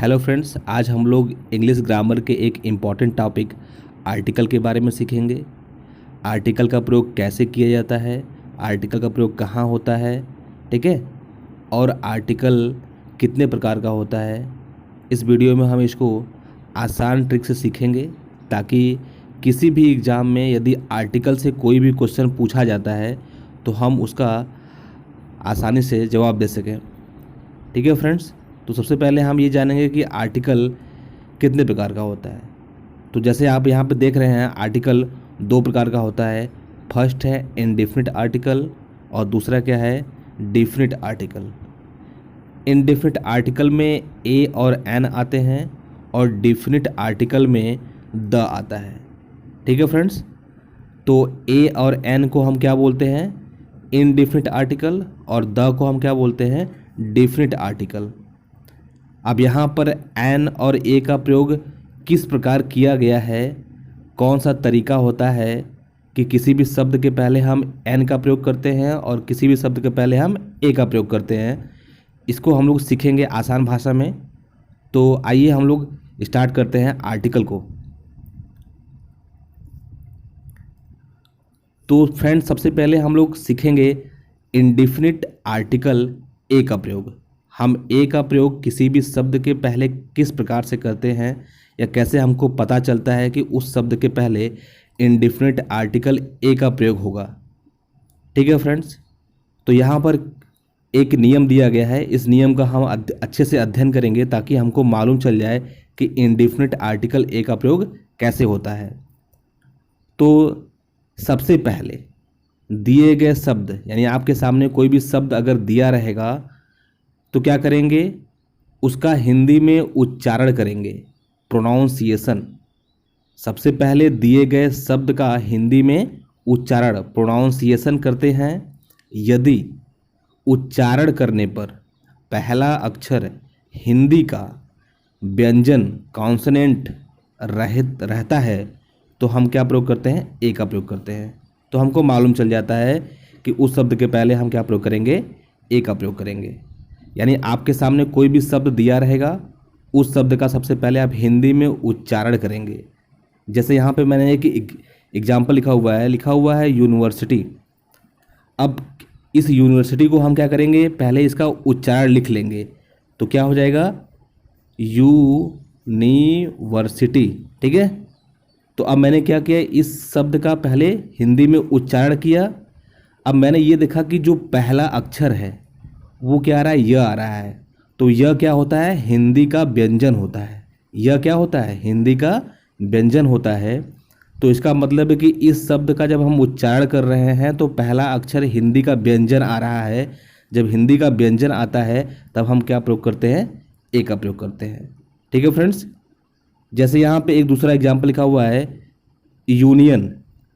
Hello friends, आज हम लोग इंग्लिश ग्रामर के एक इम्पॉर्टेंट टॉपिक आर्टिकल के बारे में सीखेंगे। आर्टिकल का प्रयोग कैसे किया जाता है, आर्टिकल का प्रयोग कहाँ होता है, ठीक है, और आर्टिकल कितने प्रकार का होता है। इस वीडियो में हम इसको आसान ट्रिक से सीखेंगे ताकि किसी भी एग्ज़ाम में यदि आर्टिकल से कोई भी क्वेश्चन पूछा जाता है तो हम उसका आसानी से जवाब दे सकें। ठीक है फ्रेंड्स, तो सबसे पहले हम ये जानेंगे कि आर्टिकल कितने प्रकार का होता है। तो जैसे आप यहाँ पे देख रहे हैं, आर्टिकल दो प्रकार का होता है। फर्स्ट है इनडेफिनिट आर्टिकल और दूसरा क्या है, डेफिनिट आर्टिकल। इनडेफिनिट आर्टिकल में ए और एन आते हैं और डेफिनिट आर्टिकल में द आता है। ठीक है फ्रेंड्स, तो ए और एन को हम क्या बोलते हैं, इनडेफिनिट आर्टिकल, और द को हम क्या बोलते हैं, डेफिनिट आर्टिकल। अब यहाँ पर एन और ए का प्रयोग किस प्रकार किया गया है, कौन सा तरीका होता है कि किसी भी शब्द के पहले हम एन का प्रयोग करते हैं और किसी भी शब्द के पहले हम ए का प्रयोग करते हैं, इसको हम लोग सीखेंगे आसान भाषा में। तो आइए हम लोग स्टार्ट करते हैं आर्टिकल को। तो फ्रेंड्स, सबसे पहले हम लोग सीखेंगे इंडेफिनिट आर्टिकल ए का प्रयोग। हम ए का प्रयोग किसी भी शब्द के पहले किस प्रकार से करते हैं या कैसे हमको पता चलता है कि उस शब्द के पहले इंडेफिनिट आर्टिकल ए का प्रयोग होगा। ठीक है फ्रेंड्स, तो यहाँ पर एक नियम दिया गया है, इस नियम का हम अच्छे से अध्ययन करेंगे ताकि हमको मालूम चल जाए कि इंडेफिनिट आर्टिकल ए का प्रयोग कैसे होता है। तो सबसे पहले दिए गए शब्द, यानी आपके सामने कोई भी शब्द अगर दिया रहेगा तो क्या करेंगे, उसका हिंदी में उच्चारण करेंगे, प्रोनाउंसिएशन। सबसे पहले दिए गए शब्द का हिंदी में उच्चारण, प्रोनाउंसिएशन करते हैं। यदि उच्चारण करने पर पहला अक्षर हिंदी का व्यंजन कॉन्सोनेंट रहता है तो हम क्या प्रयोग करते हैं, ए का प्रयोग करते हैं। तो हमको मालूम चल जाता है कि उस शब्द के पहले हम क्या प्रयोग करेंगे, ए का प्रयोग करेंगे। यानी आपके सामने कोई भी शब्द दिया रहेगा, उस शब्द का सबसे पहले आप हिंदी में उच्चारण करेंगे। जैसे यहाँ पे मैंने एक एग्जाम्पल लिखा हुआ है यूनिवर्सिटी। अब इस यूनिवर्सिटी को हम क्या करेंगे, पहले इसका उच्चारण लिख लेंगे, तो क्या हो जाएगा, यूनिवर्सिटी। ठीक है, तो अब मैंने क्या किया, इस शब्द का पहले हिंदी में उच्चारण किया। अब मैंने ये देखा कि जो पहला अक्षर है वो क्या आ रहा है, य आ रहा है। तो यह क्या होता है, हिंदी का व्यंजन होता है। यह क्या होता है, हिंदी का व्यंजन होता है। तो इसका मतलब है कि इस शब्द का जब हम उच्चारण कर रहे हैं तो पहला अक्षर हिंदी का व्यंजन आ रहा है। जब हिंदी का व्यंजन आता है तब हम क्या प्रयोग करते हैं, ए का प्रयोग करते हैं। ठीक है फ्रेंड्स, जैसे यहाँ पे एक दूसरा एग्जाम्पल लिखा हुआ है यूनियन।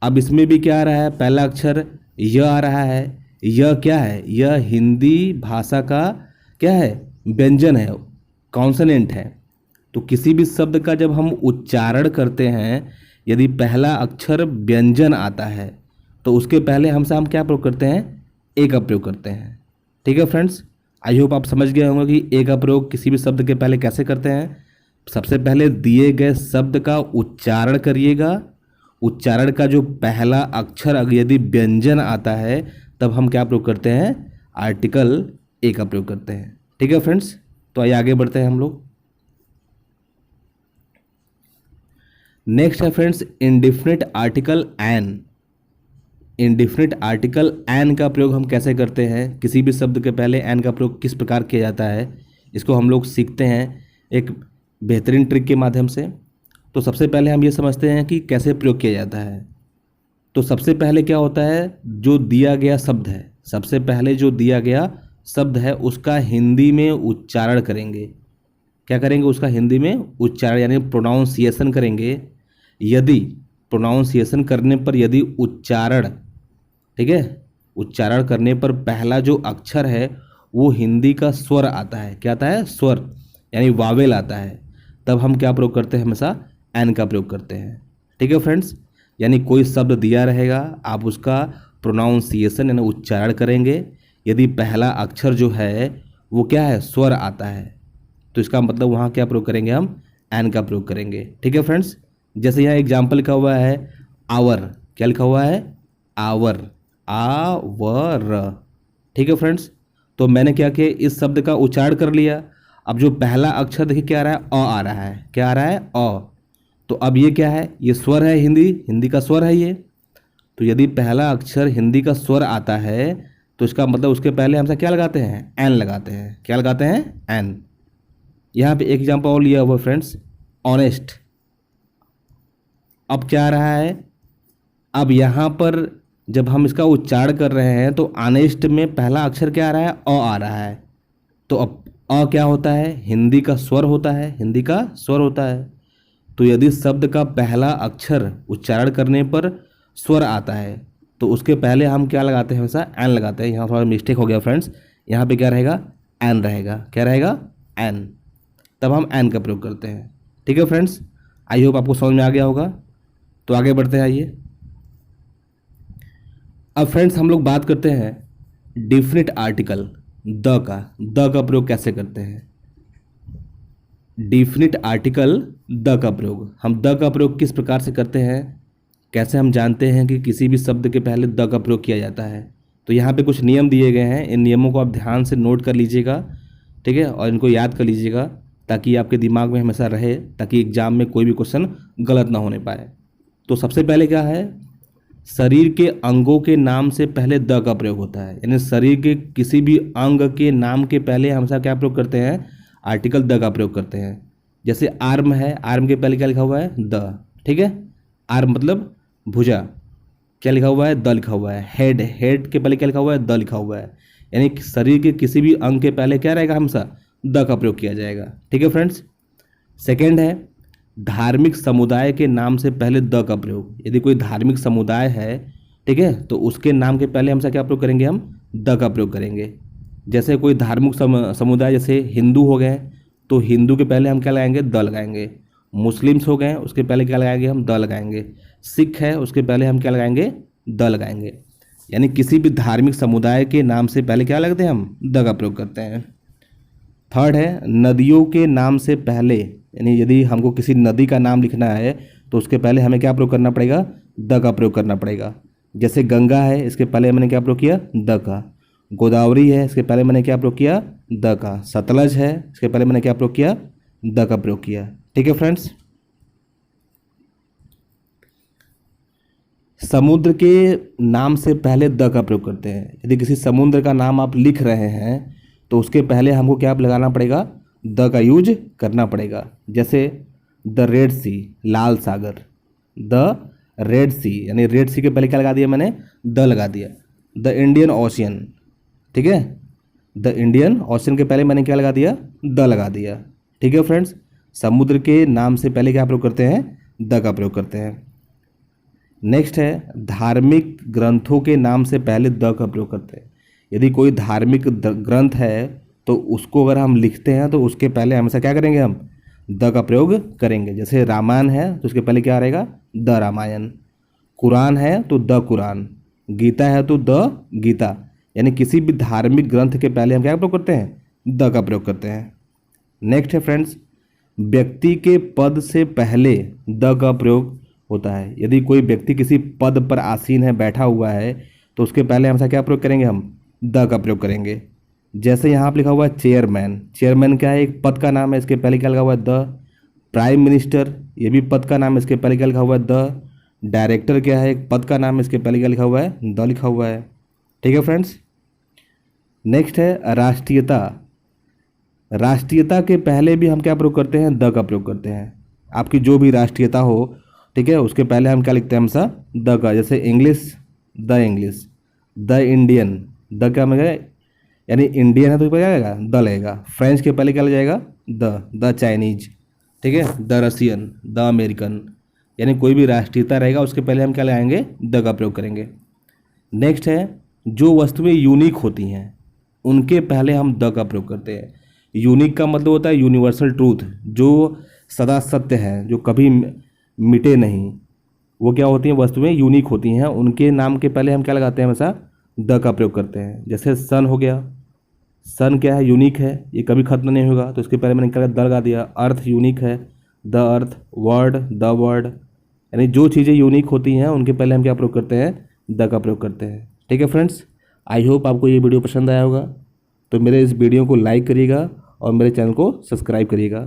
अब इसमें भी क्या आ रहा है, पहला अक्षर य आ रहा है। यह क्या है, यह हिंदी भाषा का क्या है, व्यंजन है, कॉन्सोनेंट है। तो किसी भी शब्द का जब हम उच्चारण करते हैं, यदि पहला अक्षर व्यंजन आता है तो उसके पहले हम क्या प्रयोग करते हैं, ए का प्रयोग करते हैं। ठीक है फ्रेंड्स, आई होप आप समझ गए होंगे कि ए का प्रयोग किसी भी शब्द के पहले कैसे करते हैं। सबसे पहले दिए गए शब्द का उच्चारण करिएगा। उच्चारण का जो पहला अक्षर अगर यदि व्यंजन आता है तब हम क्या प्रयोग करते हैं, आर्टिकल ए का प्रयोग करते हैं। ठीक है फ्रेंड्स, तो आइए आगे बढ़ते हैं हम लोग। नेक्स्ट है friends indefinite article an. Indefinite article an का प्रयोग हम कैसे करते हैं, किसी भी शब्द के पहले एन का प्रयोग किस प्रकार किया जाता है, इसको हम लोग सीखते हैं एक बेहतरीन ट्रिक के माध्यम से। तो सबसे पहले हम ये समझते हैं कि कैसे प्रयोग किया जाता है। तो सबसे पहले क्या होता है, जो दिया गया शब्द है, सबसे पहले जो दिया गया शब्द है उसका हिंदी में उच्चारण करेंगे। क्या करेंगे, उसका हिंदी में उच्चारण यानी प्रोनाउंसिएशन करेंगे। यदि प्रोनाउंसिएशन करने पर यदि उच्चारण, ठीक है, उच्चारण करने पर पहला जो अक्षर है वो हिंदी का स्वर आता है, क्या आता है, स्वर यानी वावेल आता है, तब हम क्या प्रयोग करते हैं, हमेशा एन का प्रयोग करते हैं। ठीक है फ्रेंड्स, यानी कोई शब्द दिया रहेगा, आप उसका प्रोनाउंसिएशन यानी उच्चारण करेंगे। यदि पहला अक्षर जो है वो क्या है, स्वर आता है, तो इसका मतलब वहाँ क्या प्रयोग करेंगे हम, एन का प्रयोग करेंगे। ठीक है फ्रेंड्स, जैसे यहाँ एग्जाम्पल लिखा हुआ है आवर, क्या लिखा हुआ है, आवर, आवर। ठीक है फ्रेंड्स, तो मैंने क्या किया, इस शब्द का उच्चारण कर लिया। अब जो पहला अक्षर देखिए क्या आ रहा है, अ आ रहा है, क्या आ रहा है, अ। तो अब ये क्या है, ये स्वर है, हिंदी का स्वर है ये। तो यदि पहला अक्षर हिंदी का स्वर आता है तो इसका मतलब उसके पहले हमसे क्या लगाते हैं, एन लगाते हैं। क्या लगाते हैं, एन। यहाँ पे एक एग्जाम्पल और लिया हुआ फ्रेंड्स, ऑनेस्ट। अब क्या आ रहा है, अब यहाँ पर जब हम इसका उच्चारण कर रहे हैं तो ऑनेस्ट में पहला अक्षर क्या आ रहा है, अ आ रहा है। तो अब अ क्या होता है, हिंदी का स्वर होता है, हिंदी का स्वर होता है। तो यदि शब्द का पहला अक्षर उच्चारण करने पर स्वर आता है तो उसके पहले हम क्या लगाते हैं, हमेशा एन लगाते हैं। यहाँ थोड़ा मिस्टेक हो गया फ्रेंड्स, यहाँ पे क्या रहेगा, एन रहेगा। क्या रहेगा, एन। तब हम एन का प्रयोग करते हैं। ठीक है फ्रेंड्स, आई होप आपको समझ में आ गया होगा। तो आगे बढ़ते हैं, आइए। अब फ्रेंड्स हम लोग बात करते हैं डिफिनिट आर्टिकल द का प्रयोग कैसे करते हैं। डिफिनिट आर्टिकल द का प्रयोग, हम द का प्रयोग किस प्रकार से करते हैं, कैसे हम जानते हैं कि किसी भी शब्द के पहले द का प्रयोग किया जाता है। तो यहाँ पे कुछ नियम दिए गए हैं, इन नियमों को आप ध्यान से नोट कर लीजिएगा। ठीक है, और इनको याद कर लीजिएगा ताकि आपके दिमाग में हमेशा रहे, ताकि एग्जाम में कोई भी क्वेश्चन गलत ना होने पाए। तो सबसे पहले क्या है, शरीर के अंगों के नाम से पहले द का प्रयोग होता है। यानी शरीर के किसी भी अंग के नाम के पहले हमेशा क्या प्रयोग करते हैं, आर्टिकल द का प्रयोग करते हैं। जैसे आर्म है, आर्म के पहले क्या लिखा हुआ है, द। ठीक है, आर्म मतलब भुजा, क्या लिखा हुआ है, द लिखा हुआ है। हेड, हेड के पहले क्या लिखा हुआ है, द लिखा हुआ है। यानी शरीर के किसी भी अंग के पहले क्या रहेगा, हमेशा द का प्रयोग किया जाएगा। ठीक है फ्रेंड्स। सेकेंड है धार्मिक समुदाय के नाम से पहले द का प्रयोग। यदि कोई धार्मिक समुदाय है, ठीक है, तो उसके नाम के पहले हमसे क्या प्रयोग करेंगे, हम द का प्रयोग करेंगे। जैसे कोई धार्मिक समुदाय, जैसे हिंदू हो गए तो हिंदू के पहले हम क्या लगाएंगे, द लगाएंगे। मुस्लिम्स हो गए उसके पहले क्या लगाएंगे, हम द लगाएंगे। सिख है उसके पहले हम क्या लगाएंगे, द लगाएंगे। यानी किसी भी धार्मिक समुदाय के नाम से पहले क्या लगते हैं, हम द का प्रयोग करते हैं। थर्ड है नदियों के नाम से पहले, यानी यदि हमको किसी नदी का नाम लिखना है तो उसके पहले हमें क्या प्रयोग करना पड़ेगा, द का प्रयोग करना पड़ेगा। जैसे गंगा है, इसके पहले मैंने क्या प्रयोग किया, द का। गोदावरी है, इसके पहले मैंने क्या प्रयोग किया, द का। सतलज है, इसके पहले मैंने क्या प्रयोग किया, द का प्रयोग किया। ठीक है फ्रेंड्स। समुद्र के नाम से पहले द का प्रयोग करते हैं। यदि किसी समुद्र का नाम आप लिख रहे हैं तो उसके पहले हमको क्या लगाना पड़ेगा, द का यूज करना पड़ेगा। जैसे द रेड सी, लाल सागर, द रेड सी, यानी रेड सी के पहले क्या लगा दिया मैंने, द लगा दिया। द इंडियन ओशियन, ठीक है, द इंडियन ओशियन के पहले मैंने क्या लगा दिया, द लगा दिया। ठीक है फ्रेंड्स, समुद्र के नाम से पहले क्या प्रयोग करते हैं, द का प्रयोग करते हैं। नेक्स्ट है धार्मिक ग्रंथों के नाम से पहले द का प्रयोग करते हैं। यदि कोई धार्मिक ग्रंथ है तो उसको अगर हम लिखते हैं तो उसके पहले हमेशा क्या करेंगे, हम द का प्रयोग करेंगे। जैसे रामायण है तो उसके पहले क्या रहेगा, द रामायण। कुरान है तो द कुरान। गीता है तो द गीता। यानी किसी भी धार्मिक ग्रंथ के पहले हम क्या प्रयोग करते हैं, द का प्रयोग करते हैं। नेक्स्ट है फ्रेंड्स, व्यक्ति के पद से पहले द का प्रयोग होता है। यदि कोई व्यक्ति किसी पद पर आसीन है, बैठा हुआ है, तो उसके पहले हमसे क्या प्रयोग करेंगे, हम द का प्रयोग करेंगे। जैसे यहाँ पर लिखा हुआ है चेयरमैन, चेयरमैन क्या है, एक पद का नाम है, इसके पहले क्या लिखा हुआ है, द। प्राइम मिनिस्टर, ये भी पद का नाम है, इसके पहले क्या लिखा हुआ है, द। डायरेक्टर क्या है, एक पद का नाम है, इसके पहले क्या लिखा हुआ है, द लिखा हुआ है। ठीक है फ्रेंड्स। नेक्स्ट है राष्ट्रीयता। राष्ट्रीयता के पहले भी हम क्या प्रयोग करते हैं, द का प्रयोग करते हैं। आपकी जो भी राष्ट्रीयता हो, ठीक है, उसके पहले हम क्या लिखते हैं, हमेशा द का। जैसे English, the English. The Indian, the क्या लगेगा, यानी इंडियन है तो क्या लगेगा, द लगेगा। फ्रेंच के पहले क्या लग जाएगा, द चाइनीज। ठीक है, द रसियन, द अमेरिकन। यानी कोई भी राष्ट्रीयता रहेगा उसके पहले हम क्या लगाएंगे, द का प्रयोग करेंगे। नेक्स्ट है जो वस्तुएं यूनिक होती हैं उनके पहले हम द का प्रयोग करते हैं। यूनिक का मतलब होता है यूनिवर्सल ट्रूथ, जो सदा सत्य है, जो कभी मिटे नहीं, वो क्या होती हैं, वस्तुएं यूनिक होती हैं, उनके नाम के पहले हम क्या लगाते हैं, हमेशा द का प्रयोग करते हैं। जैसे सन हो गया, सन क्या है, यूनिक है, ये कभी खत्म नहीं होगा, तो इसके पहले मैंने क्या द लगा दिया। अर्थ यूनिक है, the earth. Word, the word, यानी जो चीज़ें यूनिक होती हैं उनके पहले हम क्या प्रयोग करते हैं, द का प्रयोग करते हैं। ठीक है फ्रेंड्स, आई होप आपको ये वीडियो पसंद आया होगा। तो मेरे इस वीडियो को लाइक करिएगा और मेरे चैनल को सब्सक्राइब करिएगा।